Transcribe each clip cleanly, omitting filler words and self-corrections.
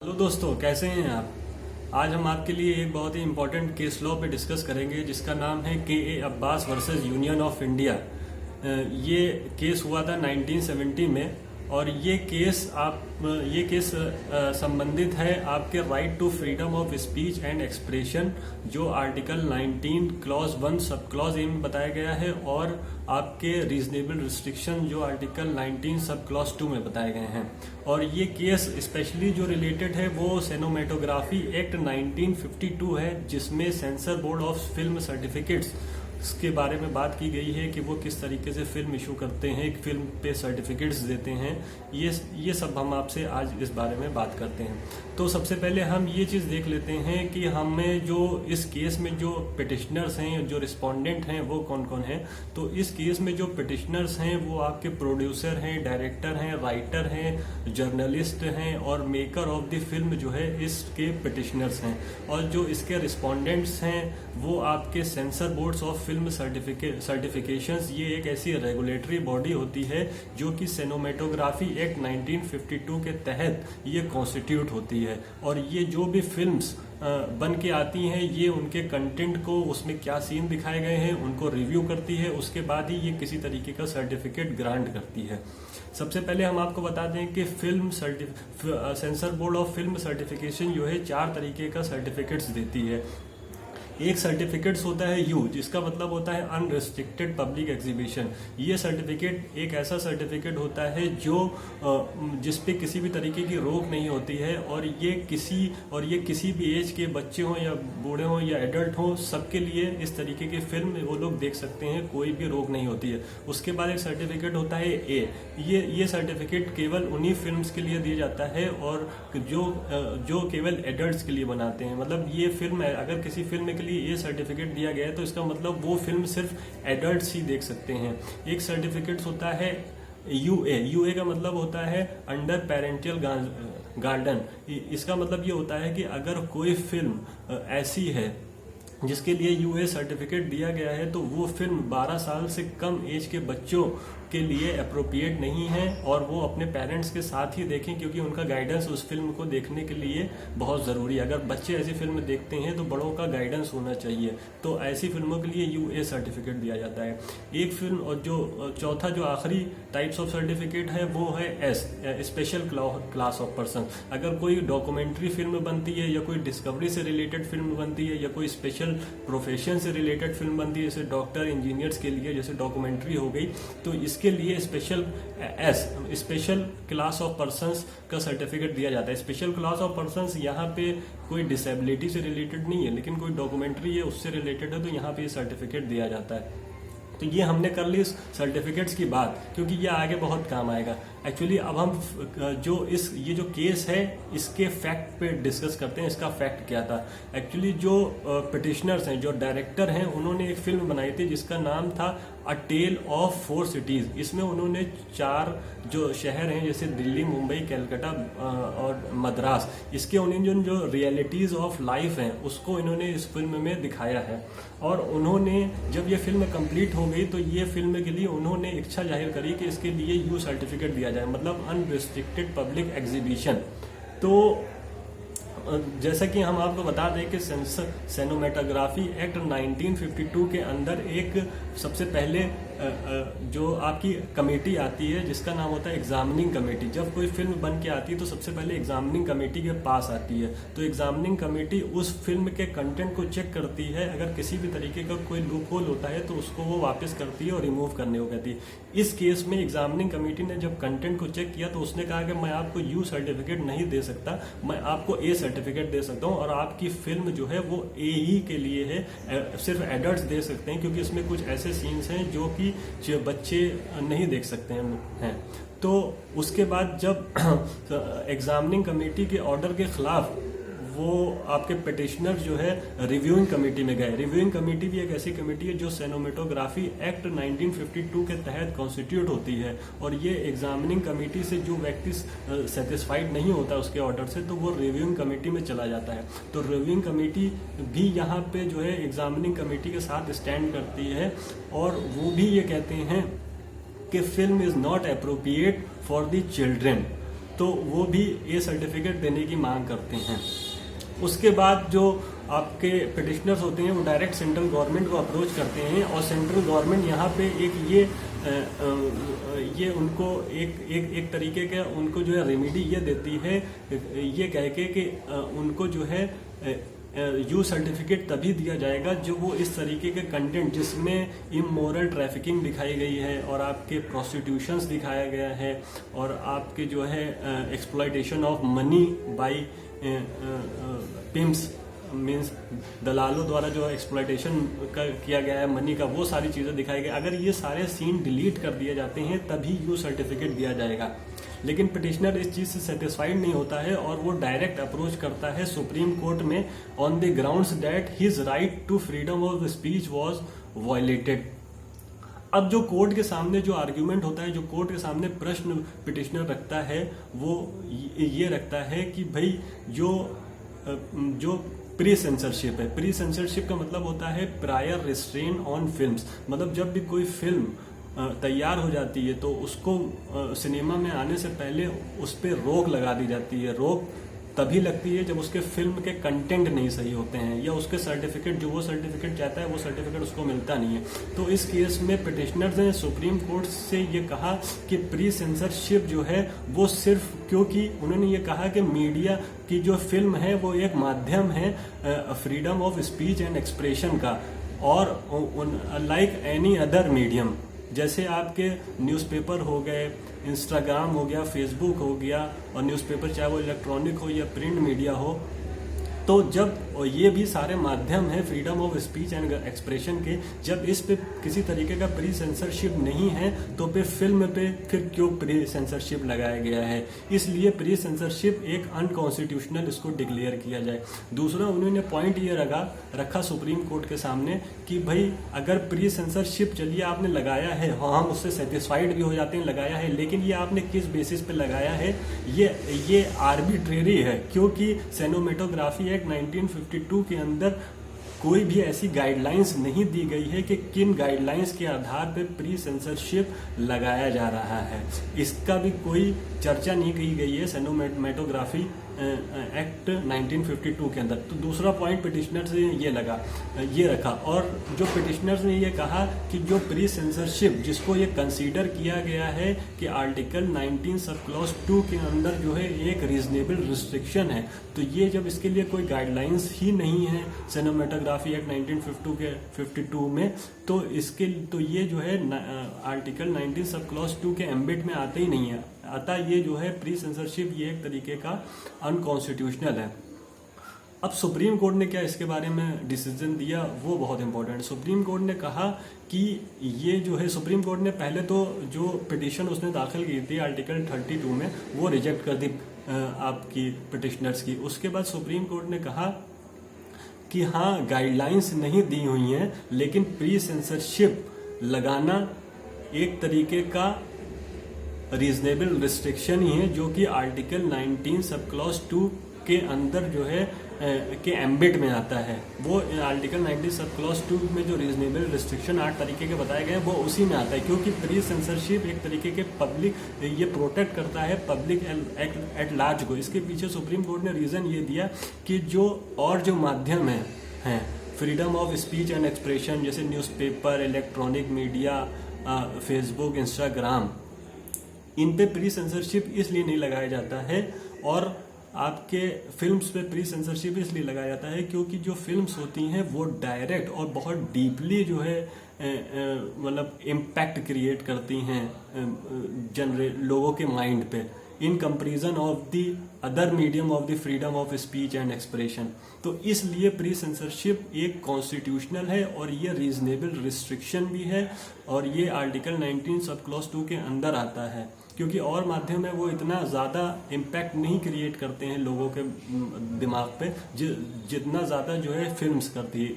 Hello दोस्तों, कैसे हैं आप। आज हम आपके लिए एक बहुत ही इम्पोर्टेंट केस लॉ पे डिस्कस करेंगे जिसका नाम है के Abbas versus union of India. ये केस हुआ था 1970 में और ये केस संबंधित है आपके right to freedom of speech and expression जो article 19 clause 1 sub clause A में बताया गया है और आपके रीजनेबल रिस्ट्रिक्शन जो आर्टिकल 19 सब क्लॉज 2 में बताए गए हैं। और ये केस स्पेशली जो रिलेटेड है वो सिनेमेटोग्राफी एक्ट 1952 है जिसमें sensor board of film certificates के बारे में बात की गई है कि वो किस तरीके से फिल्म इशू करते हैं, एक फिल्म पे सर्टिफिकेट्स देते हैं। ये सब हम आपसे आज इस बारे में बात करते हैं। तो सबसे पहले हम ये चीज़ देख लेते हैं कि हमें जो इस केस में जो पिटिशनर्स हैं, जो रिस्पोंडेंट हैं, वो कौन कौन हैं। तो इस केस में जो पिटिशनर्स हैं वो आपके प्रोड्यूसर हैं, डायरेक्टर हैं, राइटर हैं, जर्नलिस्ट हैं और मेकर ऑफ द फिल्म जो है इसके पिटिशनर्स हैं। और जो इसके रिस्पोंडेंट्स हैं वो आपके sensor boards of film certifications. ये एक ऐसी रेगुलेटरी बॉडी होती है जो कि सिनेमेटोग्राफी एक्ट 1952 के तहत ये कॉन्स्टिट्यूट होती है। और ये जो भी फिल्म्स बन के आती हैं ये उनके कंटेंट को, उसमें क्या सीन दिखाए गए हैं उनको रिव्यू करती है, उसके बाद ही ये किसी तरीके का सर्टिफिकेट ग्रांट करती है। सबसे पहले हम आपको बता दें कि sensor board of film certification जो है 4 तरीके का सर्टिफिकेट्स देती है। एक सर्टिफिकेट्स होता है यू, जिसका मतलब होता है अनरिस्ट्रिक्टेड पब्लिक एग्जीबिशन। ये सर्टिफिकेट एक ऐसा सर्टिफिकेट होता है जो जिसपे किसी भी तरीके की रोक नहीं होती है और ये किसी भी एज के बच्चे हों या बूढ़े हों या एडल्ट हों, सबके लिए इस तरीके की फिल्म वो लोग देख सकते हैं, कोई भी रोक नहीं होती है। उसके बाद एक सर्टिफिकेट होता है ए। ये सर्टिफिकेट केवल उन्हीं फिल्म्स के लिए दिया जाता है और जो केवल एडल्ट्स के लिए बनाते हैं। मतलब ये फिल्म है, अगर किसी फिल्म के ये सर्टिफिकेट दिया गया है तो इसका मतलब वो फिल्म सिर्फ एडल्ट्स ही देख सकते हैं। एक सर्टिफिकेट होता है यूए का मतलब होता है अंडर पेरेंटियल गार्डन। इसका मतलब ये होता है कि अगर कोई फिल्म ऐसी है जिसके लिए यूए सर्टिफिकेट दिया गया है तो वो फिल्म 12 साल से कम एज के बच्चों के लिए अप्रोप्रिएट नहीं है और वो अपने पेरेंट्स के साथ ही देखें, क्योंकि उनका गाइडेंस उस फिल्म को देखने के लिए बहुत ज़रूरी है। अगर बच्चे ऐसी फिल्म देखते हैं तो बड़ों का गाइडेंस होना चाहिए, तो ऐसी फिल्मों के लिए यूए सर्टिफिकेट दिया जाता है। एक फिल्म और जो चौथा जो आखिरी टाइप्स ऑफ सर्टिफिकेट है वो है S, special class of person. अगर कोई डॉक्यूमेंट्री फिल्म बनती है या कोई डिस्कवरी से रिलेटेड फिल्म बनती है या कोई स्पेशल प्रोफेशन से रिलेटेड फिल्म बनती है, जैसे डॉक्टर, इंजीनियर्स के लिए जैसे डॉक्यूमेंट्री हो गई, तो इसके लिए स्पेशल क्लास ऑफ पर्संस का सर्टिफिकेट दिया जाता है। स्पेशल क्लास ऑफ पर्संस यहाँ पे कोई डिसेबिलिटी से रिलेटेड नहीं है, लेकिन कोई डॉक्यूमेंट्री है उससे रिलेटेड है तो यहाँ पे ये सर्टिफिकेट दिया जाता है। तो ये हमने कर ली सर्टिफिकेट्स की बात, क्योंकि ये आगे बहुत काम आएगा। एक्चुअली अब हम ये जो केस है इसके फैक्ट पे डिस्कस करते हैं। इसका फैक्ट क्या था। एक्चुअली जो पिटिशनर्स हैं, जो डायरेक्टर हैं, उन्होंने एक फिल्म बनाई थी जिसका नाम था अ टेल ऑफ 4 सिटीज। इसमें उन्होंने 4 जो शहर हैं जैसे दिल्ली, मुंबई, कलकत्ता और मद्रास, इसके उन्होंने जो रियलिटीज ऑफ लाइफ हैं उसको इन्होंने इस फिल्म में दिखाया है। और उन्होंने जब ये फिल्म कंप्लीट हो गई तो ये फिल्म के लिए उन्होंने इच्छा जाहिर करी कि इसके लिए यू सर्टिफिकेट दिया जाए, मतलब अनरिस्ट्रिक्टेड पब्लिक एग्जीबिशन। तो जैसा कि हम आपको बता दें कि सिनेमेटोग्राफी एक्ट 1952 के अंदर एक सबसे पहले जो आपकी कमेटी आती है जिसका नाम होता है एग्जामिनिंग कमेटी। जब कोई फिल्म बन के आती है तो सबसे पहले एग्जामिनिंग कमेटी के पास आती है। तो एग्जामिनिंग कमेटी उस फिल्म के कंटेंट को चेक करती है, अगर किसी भी तरीके का कोई लूप होल होता है तो उसको वो वापस करती है और रिमूव करने को कहती है। इस केस में एग्जामिनिंग कमेटी ने जब कंटेंट को चेक किया तो उसने कहा कि मैं आपको यू सर्टिफिकेट नहीं दे सकता, मैं आपको ए सर्टिफिकेट दे सकता हूँ और आपकी फिल्म जो है वो ए ही के लिए है, सिर्फ एडल्ट्स दे सकते हैं, क्योंकि इसमें कुछ ऐसे सीन्स हैं जो कि बच्चे नहीं देख सकते हैं। तो उसके बाद जब एग्जामिनिंग कमेटी के ऑर्डर के खिलाफ वो आपके पिटिशनर जो है रिव्यूइंग कमेटी में गए। रिव्यूइंग कमेटी भी एक ऐसी कमेटी है जो सिनेमेटोग्राफी एक्ट 1952 के तहत कॉन्स्टिट्यूट होती है और ये एग्जामिनिंग कमेटी से जो व्यक्ति सेटिस्फाइड नहीं होता उसके ऑर्डर से तो वो रिव्यूइंग कमेटी में चला जाता है। तो रिव्यूइंग कमेटी भी यहाँ पे जो है एग्जामिनिंग कमेटी के साथ स्टैंड करती है और वो भी ये कहते हैं कि film is not appropriate for the children. तो वो भी ए सर्टिफिकेट देने की मांग करते हैं। उसके बाद जो आपके पिटिशनर्स होते हैं वो डायरेक्ट सेंट्रल गवर्नमेंट को अप्रोच करते हैं और सेंट्रल गवर्नमेंट यहाँ पे ये उनको एक तरीके का उनको जो है रेमेडी ये देती है, ये कह के कि उनको जो है यू सर्टिफिकेट तभी दिया जाएगा जो वो इस tariके के कंटेंट जिसमें इमोरल ट्रैफिकिंग दिखाई गई है और आपके प्रोस्टिट्यूशंस दिखाया गया है और आपके जो है exploitation of money by PIMS means दलालों द्वारा जो एक्सप्लॉयटेशन किया गया है मनी का, वो सारी चीज़ें दिखाई गई। अगर ये सारे सीन डिलीट कर दिए जाते हैं तभी यू सर्टिफिकेट दिया जाएगा। लेकिन पिटिशनर इस चीज़ से सेटिस्फाइड नहीं होता है और वो डायरेक्ट अप्रोच करता है सुप्रीम कोर्ट में on the grounds that his right to freedom of speech was violated. अब जो कोर्ट के सामने जो आर्ग्यूमेंट होता है, जो कोर्ट के सामने प्रश्न पिटिशनर रखता है, वो ये रखता है कि भाई जो प्री सेंसरशिप है, प्री सेंसरशिप का मतलब होता है प्रायर रिस्ट्रेन ऑन फिल्म्स। मतलब जब भी कोई फिल्म तैयार हो जाती है तो उसको सिनेमा में आने से पहले उस पर रोक लगा दी जाती है। रोक तभी लगती है जब उसके फिल्म के कंटेंट नहीं सही होते हैं या उसके सर्टिफिकेट जो वो सर्टिफिकेट चाहता है वो सर्टिफिकेट उसको मिलता नहीं है। तो इस केस में पिटिशनर्स ने सुप्रीम कोर्ट से ये कहा कि प्री सेंसरशिप जो है वो सिर्फ, क्योंकि उन्होंने ये कहा कि मीडिया की जो फिल्म है वो एक माध्यम है freedom of speech and expression का, और लाइक एनी अदर मीडियम, जैसे आपके न्यूज़पेपर हो गए, इंस्टाग्राम हो गया, फेसबुक हो गया, और न्यूज़पेपर चाहे वो इलेक्ट्रॉनिक हो या प्रिंट मीडिया हो, तो जब ये भी सारे माध्यम है freedom of speech and expression के, जब इस पे किसी तरीके का प्री सेंसरशिप नहीं है तो पे फिल्म पे फिर क्यों प्री सेंसरशिप लगाया गया है। इसलिए प्री सेंसरशिप एक अनकॉन्स्टिट्यूशनल इसको डिक्लेयर किया जाए। दूसरा उन्होंने पॉइंट ये रखा सुप्रीम कोर्ट के सामने कि भाई अगर प्री सेंसरशिप चलिए आपने लगाया है, हाँ हम उससे सेटिस्फाइड भी हो जाते हैं लगाया है, लेकिन ये आपने किस बेसिस पे लगाया है, ये आर्बिट्रेरी है, क्योंकि सिनेमेटोग्राफी एक्ट 1952 के अंदर कोई भी ऐसी गाइडलाइंस नहीं दी गई है कि किन गाइडलाइंस के आधार पर प्री सेंसरशिप लगाया जा रहा है। इसका भी कोई चर्चा नहीं की गई है सिनेमेटोग्राफी एक्ट 1952 के अंदर। तो दूसरा पॉइंट पिटिशनर्स ने ये रखा, और जो पिटिशनर्स ने ये कहा कि जो प्री सेंसरशिप जिसको ये कंसीडर किया गया है कि आर्टिकल 19 सब क्लॉज 2 के अंदर जो है एक रीजनेबल रिस्ट्रिक्शन है, तो ये जब इसके लिए कोई गाइडलाइंस ही नहीं है सिनेमेटोग्राफी एक्ट 1952 में, तो ये जो है आर्टिकल 19 सब क्लॉज 2 के एम्बिट में आते ही नहीं है। अतः ये जो है प्री सेंसरशिप ये एक तरीके का अनकॉन्स्टिट्यूशनल है। अब सुप्रीम कोर्ट ने क्या इसके बारे में डिसीजन दिया वो बहुत इंपॉर्टेंट। सुप्रीम कोर्ट ने कहा कि ये जो है, सुप्रीम कोर्ट ने पहले तो जो पिटिशन उसने दाखिल की थी आर्टिकल 32 में वो रिजेक्ट कर दी आपकी पिटिशनर्स की। उसके बाद सुप्रीम कोर्ट ने कहा कि हाँ गाइडलाइंस नहीं दी हुई हैं, लेकिन प्री सेंसरशिप लगाना एक तरीके का रीजनेबल रिस्ट्रिक्शन ही है, जो कि आर्टिकल 19 सब क्लॉज 2 के अंदर जो है के एम्बिट में आता है। वो आर्टिकल 19 सब क्लॉज 2 में जो रीजनेबल रिस्ट्रिक्शन 8 तरीके के बताए गए हैं वो उसी में आता है, क्योंकि प्री सेंसरशिप एक तरीके के पब्लिक ये प्रोटेक्ट करता है पब्लिक एट लार्ज को। इसके पीछे सुप्रीम कोर्ट ने रीजन ये दिया कि जो माध्यम है freedom of speech and expression, जैसे newspaper, electronic media, Facebook, Instagram, इन पे प्री सेंसरशिप इसलिए नहीं लगाया जाता है, और आपके फिल्म्स पे प्री सेंसरशिप इसलिए लगाया जाता है क्योंकि जो फिल्म्स होती हैं वो डायरेक्ट और बहुत डीपली जो है मतलब इम्पैक्ट क्रिएट करती हैं लोगों के माइंड पे, in comparison of the other medium of the freedom of speech and expression. तो इसलिए प्री सेंसरशिप एक कॉन्स्टिट्यूशनल है और ये रीजनेबल रिस्ट्रिक्शन भी है, और ये आर्टिकल 19 सब क्लॉज 2 के अंदर आता है, क्योंकि और माध्यम है वो इतना ज़्यादा इम्पैक्ट नहीं क्रिएट करते हैं लोगों के दिमाग पे जितना ज़्यादा जो है फिल्म्स करती है।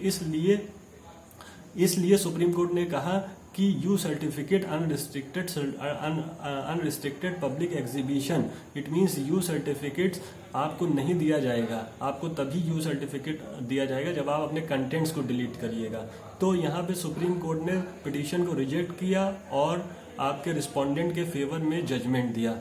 इसलिए सुप्रीम कोर्ट ने कहा कि you certificate unrestricted public exhibition, it means you certificate आपको नहीं दिया जाएगा, आपको तभी यू सर्टिफिकेट दिया जाएगा जब आप अपने कंटेंट्स को डिलीट करिएगा। तो यहाँ पे सुप्रीम कोर्ट ने पिटीशन को रिजेक्ट किया और आपके रिस्पोंडेंट के फेवर में जजमेंट दिया।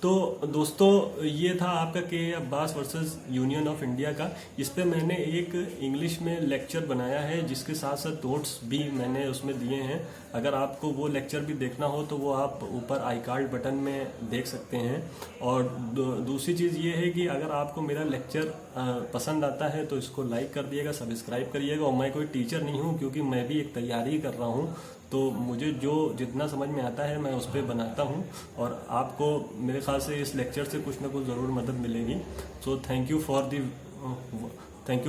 तो दोस्तों ये था आपका के Abbas versus union of India का। इस पे मैंने एक इंग्लिश में लेक्चर बनाया है जिसके साथ साथ नोट्स भी मैंने उसमें दिए हैं। अगर आपको वो लेक्चर भी देखना हो तो वो आप ऊपर आई कार्ड बटन में देख सकते हैं। और दूसरी चीज़ ये है कि अगर आपको मेरा लेक्चर पसंद आता है तो इसको लाइक कर दिएगा, सब्सक्राइब करिएगा। और मैं कोई टीचर नहीं हूँ क्योंकि मैं भी एक तैयारी कर रहा हूँ, तो मुझे जो जितना समझ में आता है मैं उस पर बनाता हूँ। और आपको मेरे ख्याल से इस लेक्चर से कुछ ना कुछ ज़रूर मदद मिलेगी। So thank you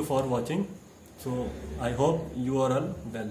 for watching. So I hope you are all well.